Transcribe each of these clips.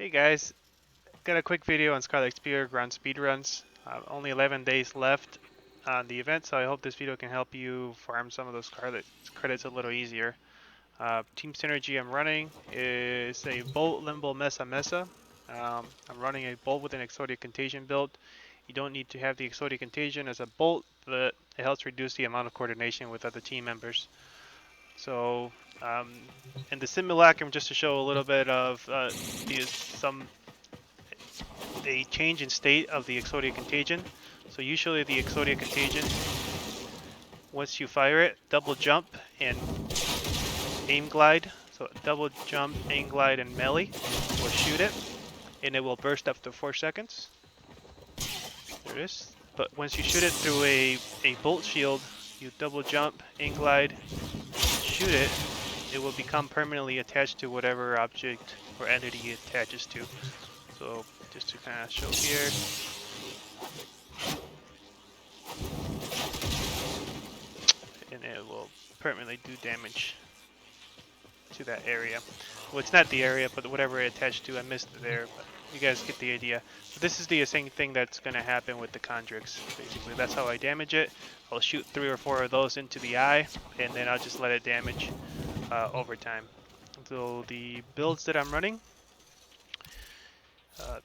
Hey guys, got a quick video on Scarlet Spear Ground speedruns. Only 11 days left on the event, so I hope this video can help you farm some of those Scarlet credits a little easier. Team Synergy I'm running is a Bolt Limbo Mesa Mesa. I'm running a Bolt with an Exodia Contagion build. You don't need to have the Exodia Contagion as a Bolt, but it helps reduce the amount of coordination with other team members. So, in the simulacrum, just to show a little bit of a change in state of the Exodia Contagion. So usually the Exodia Contagion, once you fire it, double jump and aim glide. So double jump, aim glide, and melee will shoot it, and it will burst up to 4 seconds. There it is. But once you shoot it through a bolt shield, you double jump, aim glide, shoot it, it will become permanently attached to whatever object or entity it attaches to. So just to kind of show here. And it will permanently do damage to that area. Well, it's not the area, but whatever it attached to. I missed it there, but you guys get the idea. So this is the same thing that's going to happen with the Chondrix. Basically, that's how I damage it. I'll shoot 3 or 4 of those into the eye, and then I'll just let it damage over time. So the builds that I'm running,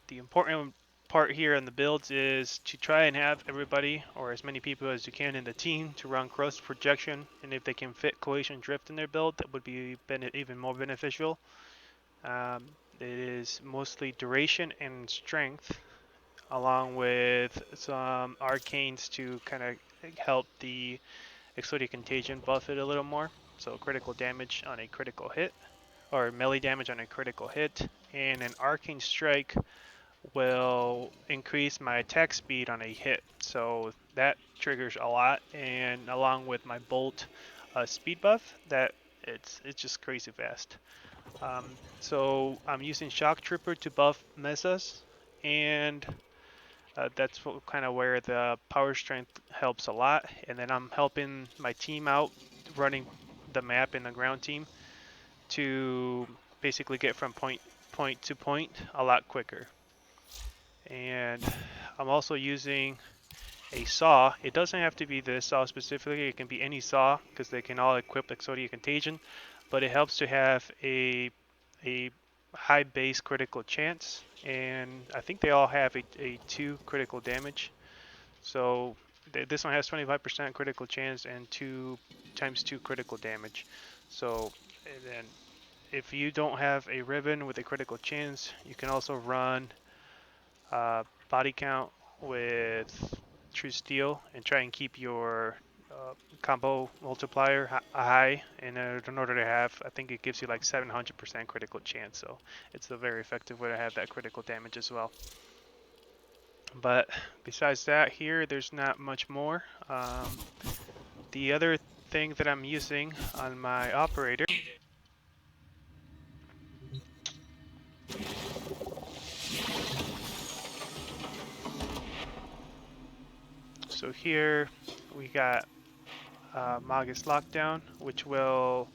the important part here in the builds is to try and have everybody, or as many people as you can in the team, to run cross projection, and if they can fit cohesion drift in their build, that would be even more beneficial. It is mostly duration and strength, along with some arcanes to kind of help the Exodia Contagion buff it a little more. So critical damage on a critical hit, or melee damage on a critical hit, and an arcane strike will increase my attack speed on a hit, so that triggers a lot. And along with my bolt speed buff, that it's just crazy fast. So I'm using Shock Trooper to buff mesas, and that's kind of where the power strength helps a lot. And then I'm helping my team out running the map in the ground team to basically get from point to point a lot quicker. And I'm also using a saw. It doesn't have to be this saw specifically, it can be any saw because they can all equip Exodia Contagion, but it helps to have a high base critical chance, and I think they all have a 2 critical damage. So this one has 25% critical chance and 2 times 2 critical damage. So and then if you don't have a ribbon with a critical chance, you can also run body count with True Steel and try and keep your combo multiplier high in order to have, I think it gives you like 700% critical chance, so it's a very effective way to have that critical damage as well. But besides that, here there's not much more. The other thing that I'm using on my operator so here we got Magus Lockdown, which will,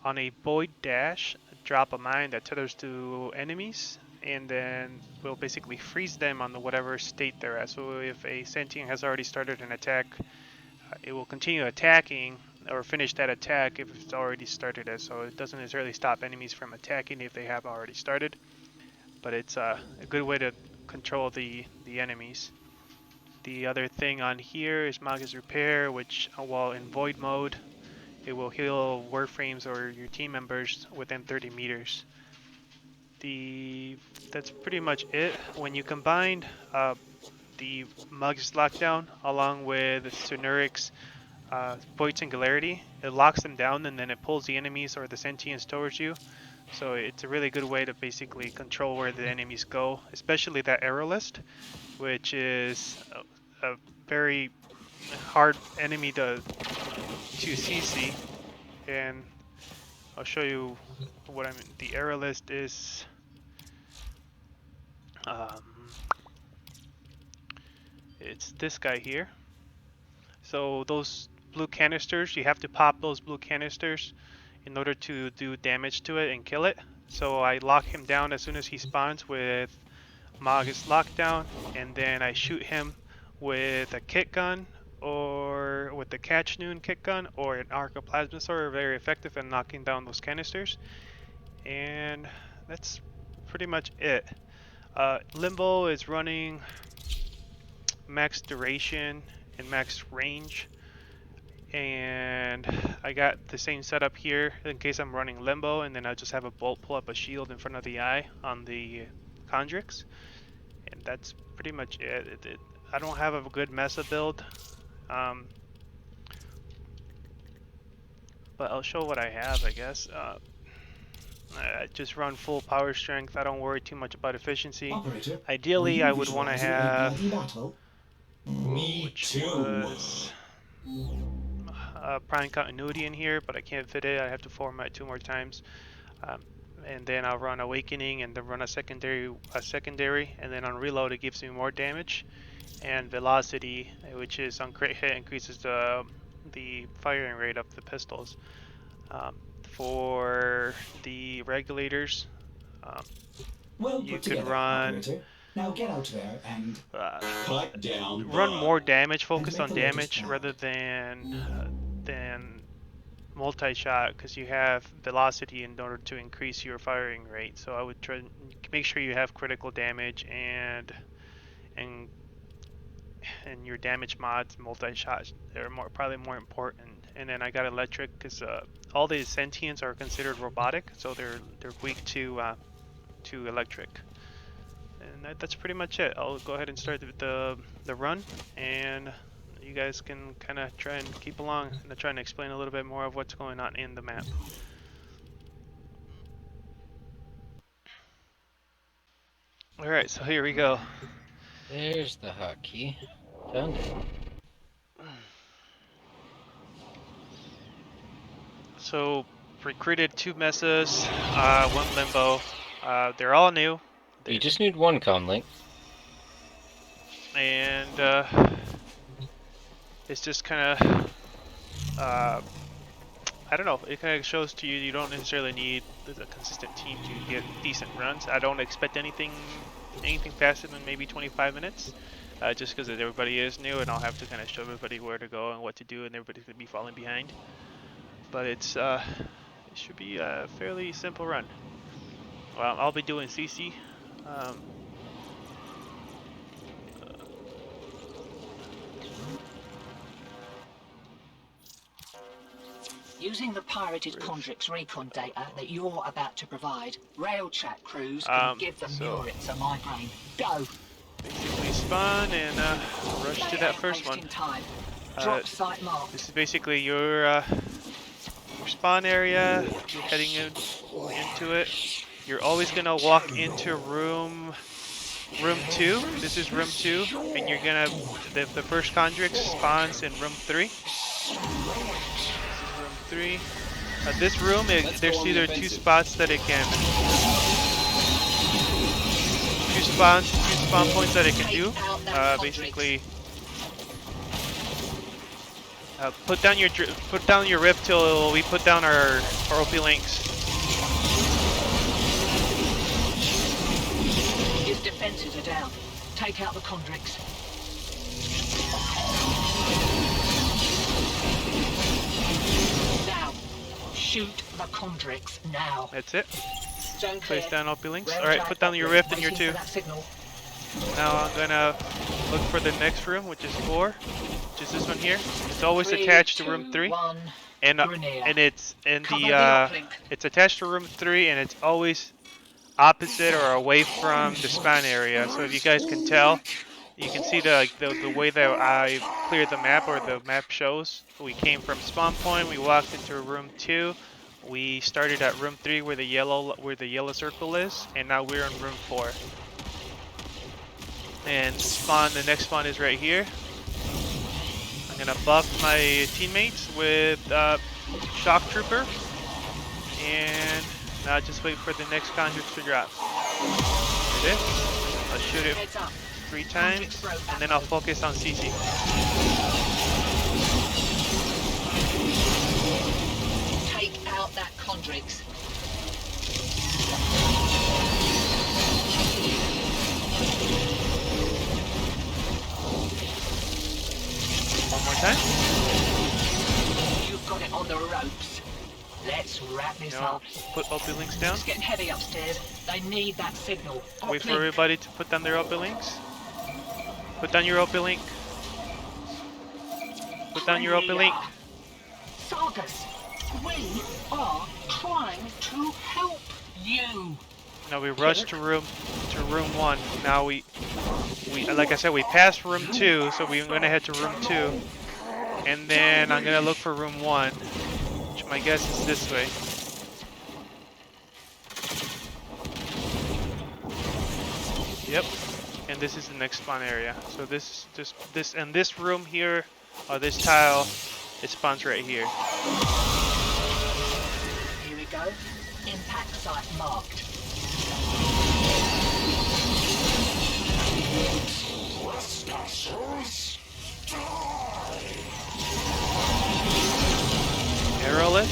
on a void dash, drop a mine that tethers to enemies, and then will basically freeze them on the whatever state they're at. So if a sentient has already started an attack, it will continue attacking or finish that attack if it's already started it. So it doesn't necessarily stop enemies from attacking if they have already started, but it's a good way to control the enemies. The other thing on here is Magus Repair, which while in void mode, it will heal Warframes or your team members within 30 meters. That's pretty much it. When you combine the Magus Lockdown along with Cernuric's Void Singularity, it locks them down and then it pulls the enemies or the sentients towards you. So it's a really good way to basically control where the enemies go, especially that arrow list, which is a very hard enemy to CC. And I'll show you what I mean. The error list is it's this guy here. So those blue canisters, you have to pop those blue canisters in order to do damage to it and kill it. So I lock him down as soon as he spawns with Magus Lockdown, and then I shoot him with a kick gun or with the Catch Noon kick gun or an Arcoplasma sword, very effective in knocking down those canisters. And that's pretty much it. Limbo is running max duration and max range, and I got the same setup here in case I'm running Limbo, and then I just have a bolt pull up a shield in front of the eye on the Chondrix, and that's pretty much it. I don't have a good Mesa build, but I'll show what I have, I guess. I just run full power strength. I don't worry too much about efficiency. Operator, Ideally, I would want to have, Me which too. was prime continuity in here, but I can't fit it. I have to format 2 more times. And then I'll run Awakening and then run a secondary, and then on reload it gives me more damage, and velocity, which is on crit hit, increases the firing rate of the pistols. For the regulators, Well you put could together, run. operator. Now get out there and cut down. Run more damage, focus on damage rather than multi-shot, because you have velocity in order to increase your firing rate. So I would try to make sure you have critical damage and your damage mods, multi-shots. They're probably more important. And then I got electric because all the sentients are considered robotic, so they're weak to electric. And that's pretty much it. I'll go ahead and start the run, and you guys can kind of try and keep along and try and explain a little bit more of what's going on in the map. Alright, so here we go. There's the hotkey. Found it. So, recruited 2 mesas, 1 limbo. They're all new. You just need 1 comm link. And it's just kind of, I don't know, it kind of shows to you you don't necessarily need a consistent team to get decent runs. I don't expect anything faster than maybe 25 minutes, just because everybody is new, and I'll have to kind of show everybody where to go and what to do, and everybody's going to be falling behind. But it should be a fairly simple run. Well, I'll be doing CC. Using the pirated Chondrix recon data that you're about to provide, rail chat crews can give the Murits a migraine. Go! Basically spawn and rush to that first one. Drop site marked. This is basically your spawn area. You're heading into it. You're always gonna walk into room 2. This is room 2, and you're gonna the first Chondrix spawns in room 3. This is room 3. This room, there's either 2 spots that it can, 2 spawn points that it can do. Basically, put down your rift till we put down our OP links. His defenses are down. Take out the Chondrix. Now, shoot the Chondrix now. That's it. Zone clear. Place down OP links. Alright, put down your rift in your 2. Now I'm gonna look for the next room, which is 4, which is this one here. It's always 3, attached to 2, room 3, 1, and it's in it's attached to room 3, and it's always opposite or away from the spawn area. So if you guys can tell, you can see the way that I cleared the map, or the map shows. We came from spawn point, we walked into room 2, we started at room 3 where the yellow circle is, and now we're in room 4. And the next spawn is right here. I'm gonna buff my teammates with Shock Trooper, and now just wait for the next Chondrix to drop. There it is. I'll shoot it 3 times, and then I'll focus on CC. Take out that Chondrix. time. You've got it on the ropes. Let's wrap this up. Put OP links down. It's getting heavy upstairs. They need that signal. Wait for everybody to put down their OP links. Put down your OP link. Put down your OP link. Sargus, we are trying to help you. Now we rushed to room 1. Now we like I said, we passed room 2, so we're gonna head to room 2, and then I'm gonna look for room 1, which my guess is this way. Yep, and this is the next spawn area. So this and this room here, or this tile, it spawns right here. Here we go. Impact site marked. Arrowless.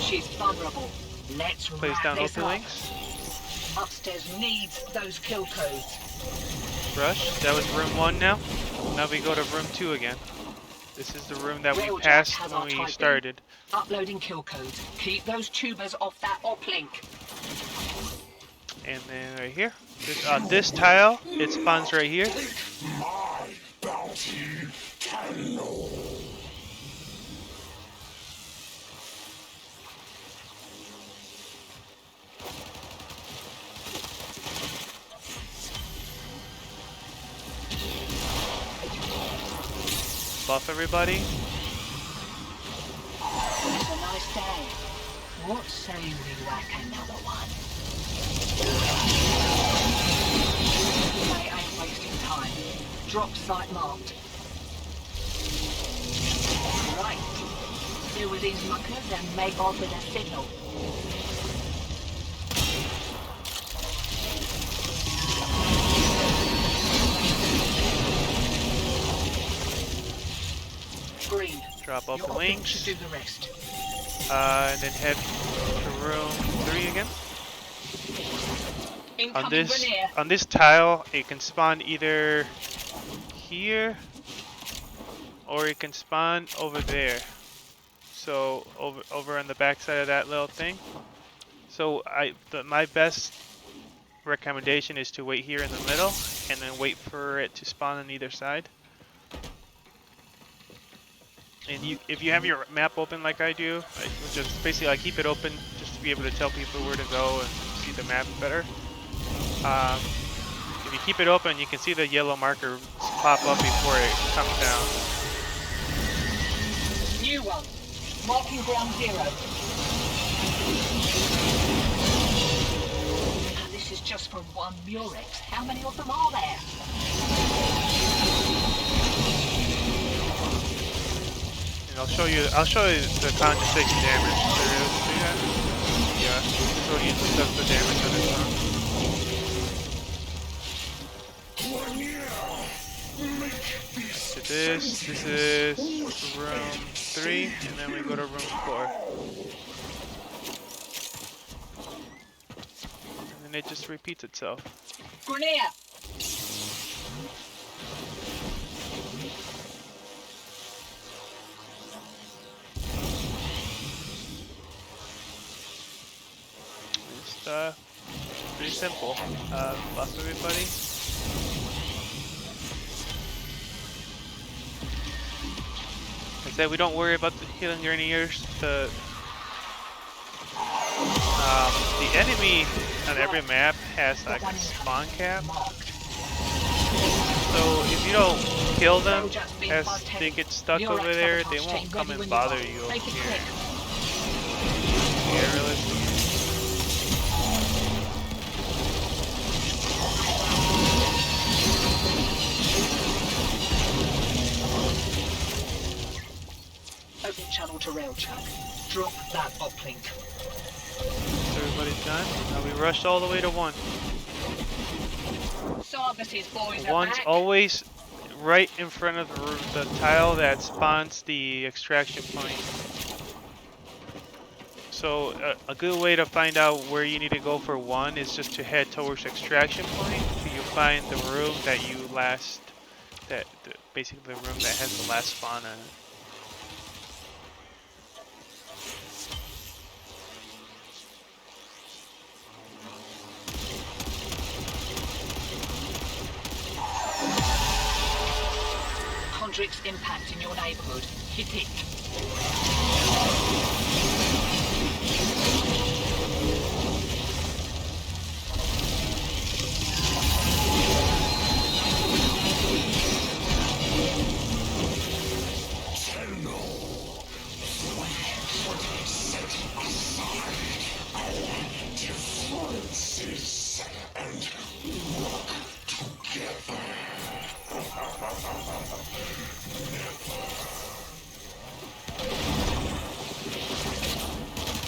She's vulnerable. Let's Place down this OP up. links. Upstairs needs those kill codes. Rush. That was room 1 now. Now we go to room 2 again. This is the room that we Railjack passed has when our we typing. started. Uploading kill codes. Keep those tubers off that uplink. And then right here, this tile, it spawns right here. My bounty can know. Buff everybody. It's a nice day. What say we whack another one? They ain't wasting time. Drop site marked. Right. Deal with these muckers and make off with a signal. Green. Drop off Your the uplink links. should do the rest. And then head to room 3 again. Incoming Grenier. On this tile, it can spawn either here or it can spawn over there. So over on the back side of that little thing. So my best recommendation is to wait here in the middle and then wait for it to spawn on either side. And if you have your map open like I do, just basically I keep it open just to be able to tell people where to go and see the map better. If you keep it open, you can see the yellow marker pop up before it comes down. New one. Marking ground 0. This is just for one Murex. How many of them are there? And I'll show you the condensation damage. There is, see that? Yeah, so you discuss the damage on this one. So this is room 3, and then we go to room 4. And then it just repeats itself. Grenier! It's pretty simple. Buff everybody. Like I said, we don't worry about the healing Greniers. The enemy on every map has like a spawn cap. So if you don't kill them as they get stuck over there, they won't come and bother you over here. Yeah, realistically. Open channel to Railjack. Drop that uplink. Everybody's done. Now we rushed all the way to 1. Sargus's boys are One's back. always right in front of the tile that spawns the extraction point. So a good way to find out where you need to go for one is just to head towards extraction point till you find the room that you last, basically the room that has the last spawn on it. Condric's impact in your neighborhood. Hit it.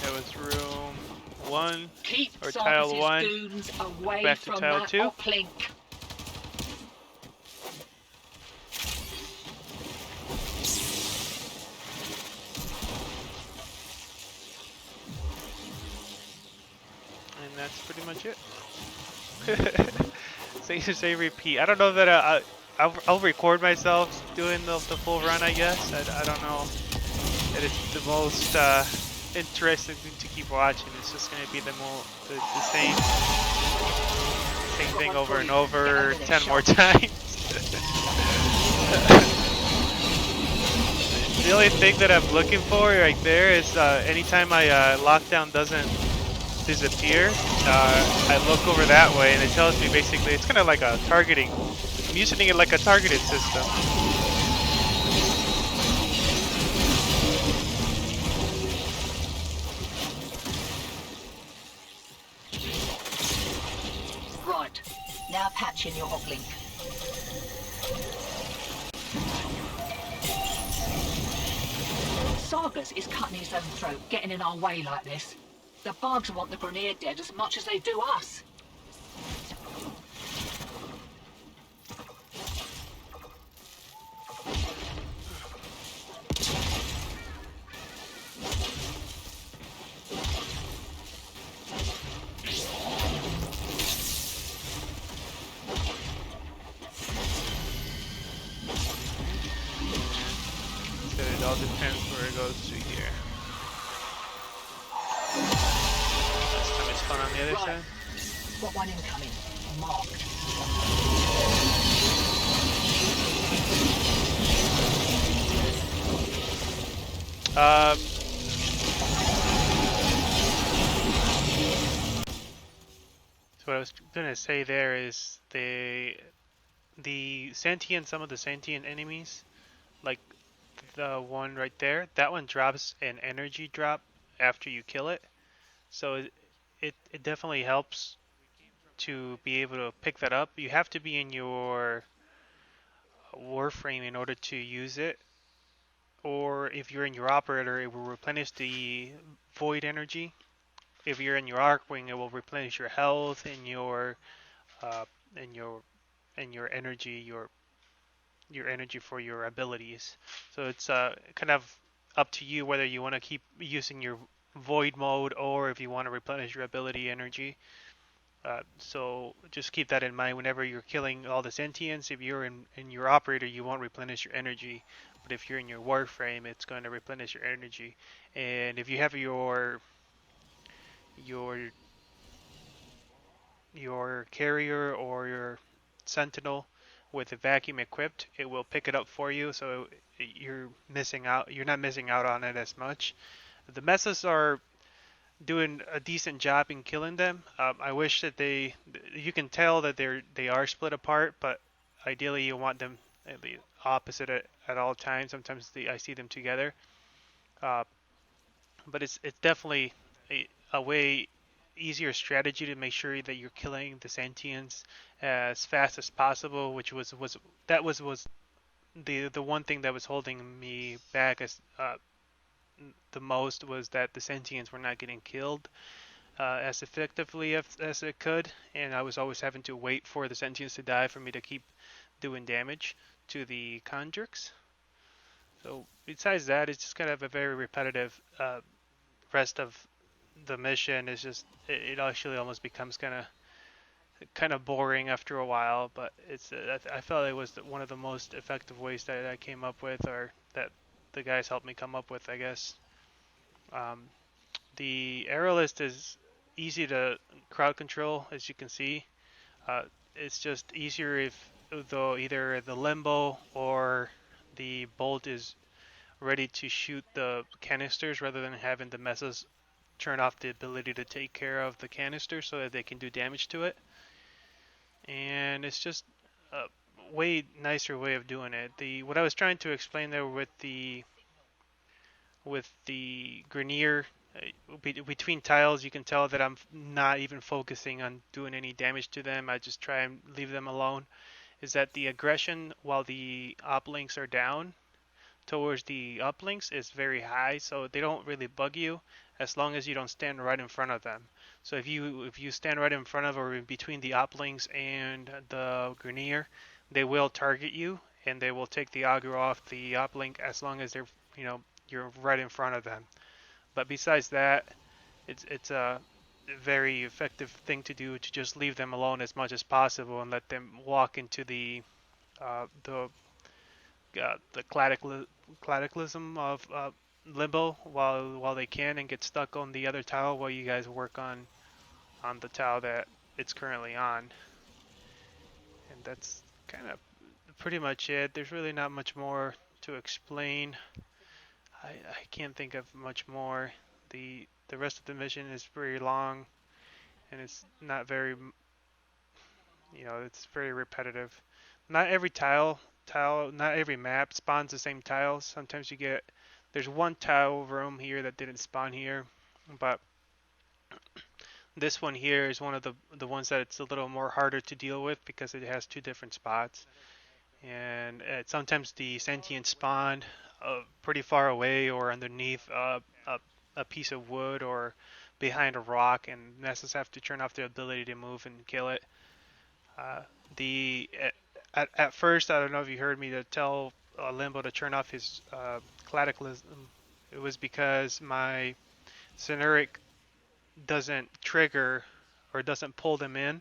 That was room 1, Keep or tile Sarkis's 1. goons away Back to from tile that 2. uplink. And that's pretty much it. Say repeat. I don't know that I'll record myself doing the full run, I guess. I don't know that it's the most interesting thing to keep watching. It's just going to be the same thing over and over 10 more times. The only thing that I'm looking for right there is anytime my lockdown doesn't disappear, I look over that way and it tells me basically it's kind of like a targeting. I'm using it like a targeted system. Right. Now patch in your uplink. Sagas is cutting his own throat, getting in our way like this. The bugs want the Grenadier dead as much as they do us. So it all depends where it goes through here. Last time it's fun on the other side. Got one incoming. Marked. So what I was gonna say there is the sentient, some of the sentient enemies, like the one right there, that one drops an energy drop after you kill it. So it definitely helps to be able to pick that up. You have to be in your Warframe in order to use it, or if you're in your operator, it will replenish the void energy. If you're in your Arcwing, it will replenish your health and uh, and your and your energy, your energy for your abilities. So it's kind of up to you whether you want to keep using your void mode or if you want to replenish your ability energy. So just keep that in mind whenever you're killing all the sentients. If you're in your operator, you won't replenish your energy. But if you're in your Warframe, it's going to replenish your energy. And if you have your your carrier or your sentinel with a vacuum equipped, it will pick it up for you, so you're missing out. You're not missing out on it as much. The messes are doing a decent job in killing them. I wish that you can tell that they are split apart, but ideally you want them at the opposite at all times. Sometimes I see them together, uh, but it's definitely a way easier strategy to make sure that you're killing the sentients as fast as possible, which was the one thing that was holding me back as the most was that the sentients were not getting killed as effectively as it could, and I was always having to wait for the sentients to die for me to keep doing damage to the Condrix. So besides that, it's just kind of a very repetitive rest of the mission is just it actually almost becomes kind of boring after a while. But it's I felt it was one of the most effective ways that I came up with, or that the guys helped me come up with, I guess. Um, the arrow list is easy to crowd control, as you can see. It's just easier if though either the limbo or the bolt is ready to shoot the canisters rather than having the messes turn off the ability to take care of the canister so that they can do damage to it. And it's just a way nicer way of doing it. The what I was trying to explain there with the Grenier, between tiles, you can tell that I'm not even focusing on doing any damage to them. I just try and leave them alone. Is that the aggression while the uplinks are down towards the uplinks is very high, so they don't really bug you as long as you don't stand right in front of them. So if you stand right in front of or in between the uplinks and the Grenier, they will target you and they will take the aggro off the uplink as long as they're you're right in front of them. But besides that, it's a very effective thing to do to just leave them alone as much as possible and let them walk into uh, the the cataclysm of limbo while they can and get stuck on the other tile while you guys work on the tile that it's currently on. And that's kind of pretty much it. There's really not much more to explain. I can't think of much more. The rest of the mission is very long and it's not very it's very repetitive. Not every not every map spawns the same tiles. Sometimes there's one tile room here that didn't spawn here, but this one here is one of the ones that it's a little more harder to deal with because it has two different spots. And sometimes the sentient spawn pretty far away or underneath a piece of wood or behind a rock, and Nessus have to turn off their ability to move and kill it. Uh, the at first, I don't know if you heard me to tell Limbo to turn off his cataclysm. It was because my Cenuric doesn't trigger or doesn't pull them in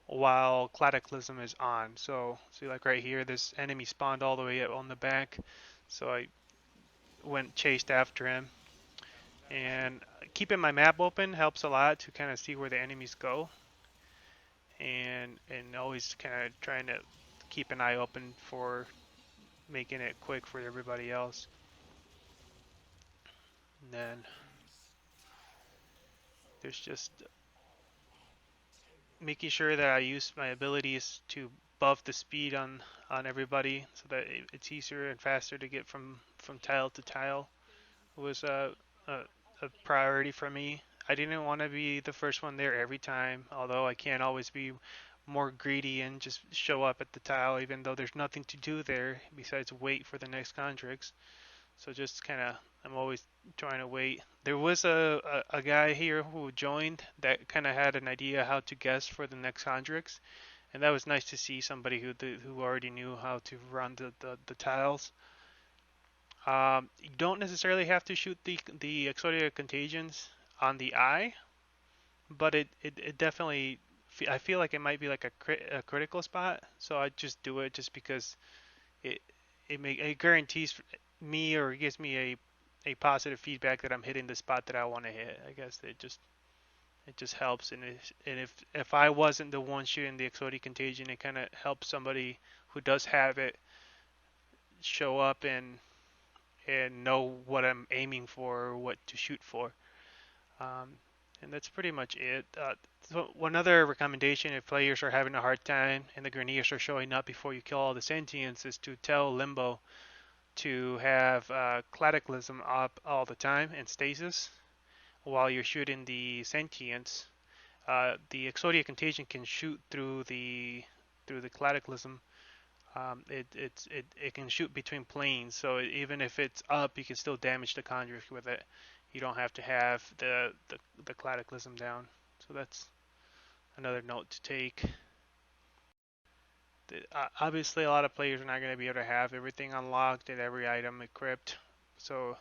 while Cataclysm is on. So see, like right here, this enemy spawned all the way up on the back, so I went chased after him. And keeping my map open helps a lot to kind of see where the enemies go, and always kind of trying to keep an eye open for making it quick for everybody else. And then there's just making sure that I use my abilities to buff the speed on everybody so that it's easier and faster to get from tile to tile. It was a, a priority for me. I didn't want to be the first one there every time, although I can't always be more greedy and just show up at the tile even though there's nothing to do there besides wait for the next contracts. So just kind of, I'm always trying to wait. There was a guy here who joined that kind of had an idea how to guess for the next contracts, and that was nice to see somebody who already knew how to run the tiles. You don't necessarily have to shoot the Exodia Contagions on the eye, but it definitely, I feel like it might be like a critical spot, so I just do it just because it it guarantees me or gives me a positive feedback that I'm hitting the spot that I want to hit. I guess it just helps, and if I wasn't the one shooting the Exodia Contagion, it kind of helps somebody who does have it show up and know what I'm aiming for or what to shoot for. Um, and that's pretty much it. So one other recommendation, if players are having a hard time and the Greniers are showing up before you kill all the sentients, is to tell Limbo to have Cataclysm up all the time and stasis while you're shooting the sentients. The Exodia Contagion can shoot through the Cataclysm. It can shoot between planes, so even if it's up, you can still damage the conjurers with it. You don't have to have the Cataclysm down. So that's another note to take. Obviously, a lot of players are not going to be able to have everything unlocked and every item equipped. So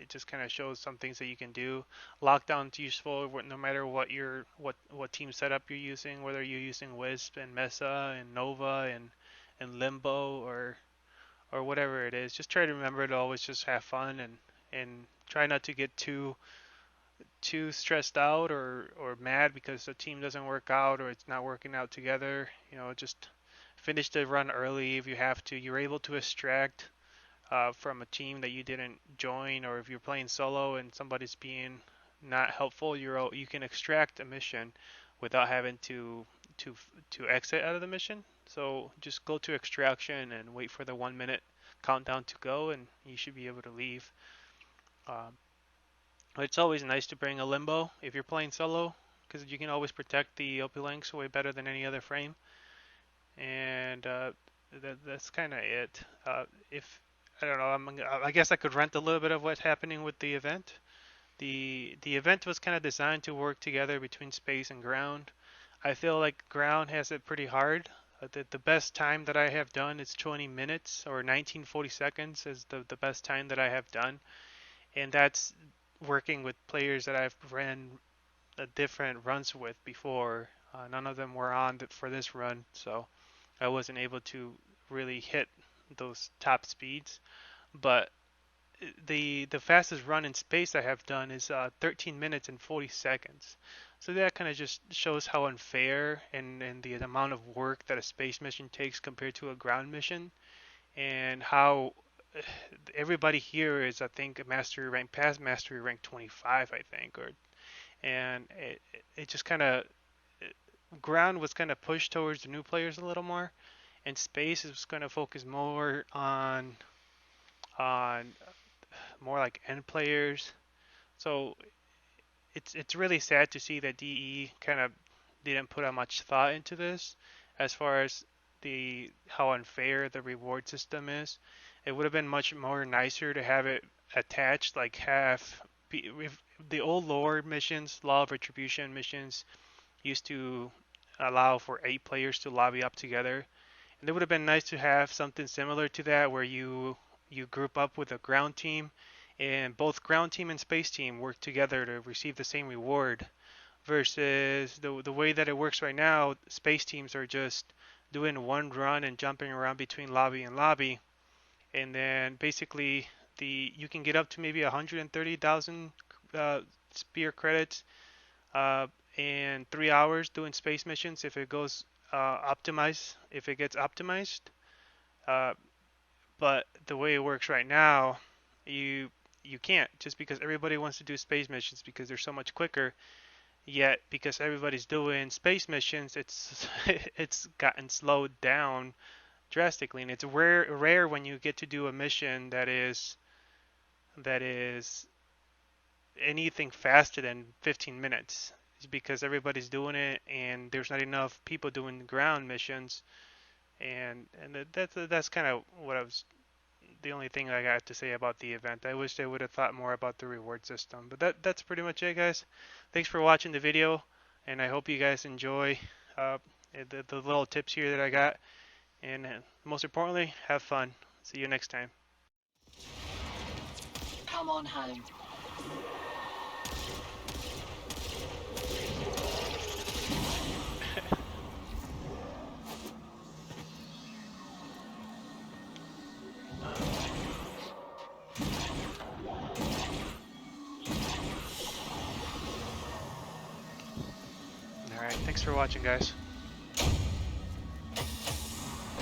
it just kind of shows some things that you can do. Lockdown's useful no matter what what team setup you're using, whether you're using Wisp and Mesa and Nova and Limbo or whatever it is. Just try to remember to always just have fun and try not to get too stressed out or mad because the team doesn't work out or it's not working out together. You know, just finish the run early if you have to. You're able to extract from a team that you didn't join, or if you're playing solo and somebody's being not helpful, you can extract a mission without having to exit out of the mission. So just go to extraction and wait for the 1 minute countdown to go, and you should be able to leave. It's always nice to bring a limbo if you're playing solo, because you can always protect the OP links way better than any other frame. And that's kind of it. If I don't know, I guess I could rant a little bit of what's happening with the event. The event was kind of designed to work together between space and ground. I feel like ground has it pretty hard. The best time that I have done is 20 minutes or 1940 seconds is the best time that I have done. And that's working with players that I've ran different runs with before. None of them were on for this run, so I wasn't able to really hit those top speeds. But the fastest run in space I have done is 13 minutes and 40 seconds. So that kind of just shows how unfair and the amount of work that a space mission takes compared to a ground mission, and how everybody here is, I think, mastery rank past mastery rank 25, I think, and it just kind of ground was kind of pushed towards the new players a little more, and space is going to focus more on more like end players. So it's really sad to see that DE kind of didn't put out much thought into this as far as how unfair the reward system is. It would have been much more nicer to have it attached, like if the old lore missions, Law of Retribution missions, used to allow for 8 players to lobby up together. And it would have been nice to have something similar to that where you group up with a ground team and both ground team and space team work together to receive the same reward, versus the way that it works right now. Space teams are just doing one run and jumping around between lobby and lobby, and then basically you can get up to maybe 130,000 spear credits in 3 hours doing space missions if it goes optimized, if it gets optimized. But the way it works right now, you can't, just because everybody wants to do space missions because they're so much quicker. Yet because everybody's doing space missions, it's gotten slowed down drastically, and it's rare when you get to do a mission that is anything faster than 15 minutes. It's because everybody's doing it and there's not enough people doing ground missions, and that's kind of the only thing I got to say about the event. I wish they would have thought more about the reward system. But that's pretty much it, guys. Thanks for watching the video, and I hope you guys enjoy the little tips here that I got. And most importantly, have fun. See you next time. Come on home. Alright, thanks for watching, guys.